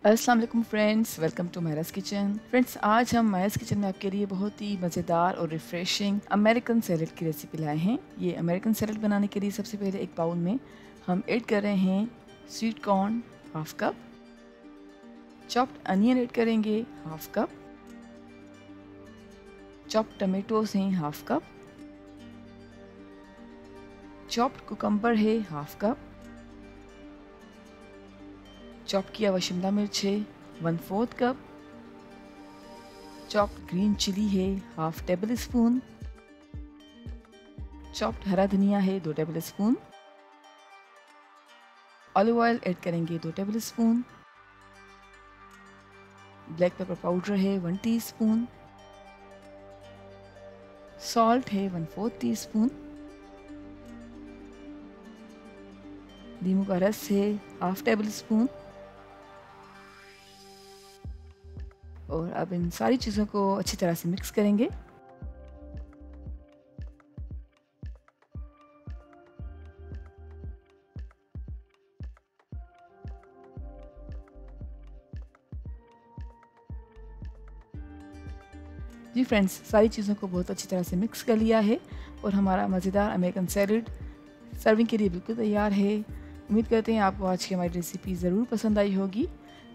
अस्सलाम वालेकुम friends, welcome to Myra's kitchen. Friends, आज हम मायरास किचन में आपके लिए बहुत ही मज़ेदार और रिफ्रेशिंग अमेरिकन सैलेड की रेसिपी लाए हैं। ये अमेरिकन सैलेड बनाने के लिए सबसे पहले एक बाउल में हम ऐड कर रहे हैं sweet corn half cup, chopped onion add करेंगे हाफ कप, चॉप्ड टमेटोज हैं हाफ कप, चॉप्ड कुकम्बर है हाफ कप, चॉप किया हुआ शिमला मिर्च है 1/4 कप, चॉप्ड ग्रीन चिली है हाफ टेबल स्पून, चॉप्ड हरा धनिया है 2 table spoon, olive oil add करेंगे 2 table spoon, black pepper powder है 1 टीस्पून, सॉल्ट है 1/4 टीस्पून, नींबू का रस है हाफ टेबल स्पून। और अब इन सारी चीज़ों को अच्छी तरह से मिक्स करेंगे। जी फ्रेंड्स, सारी चीज़ों को बहुत अच्छी तरह से मिक्स कर लिया है और हमारा मज़ेदार अमेरिकन सैलेड सर्विंग के लिए बिल्कुल तैयार है। उम्मीद करते हैं आपको आज की हमारी रेसिपी ज़रूर पसंद आई होगी।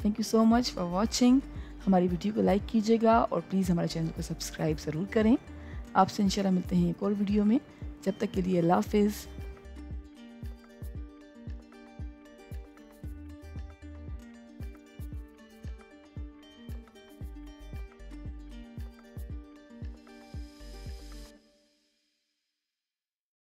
Thank you so much for watching. हमारी वीडियो को लाइक कीजिएगा और प्लीज़ हमारे चैनल को सब्सक्राइब ज़रूर करें। आपसे इंशाल्लाह मिलते हैं एक और वीडियो में। जब तक के लिए अल्लाह हाफ़िज़।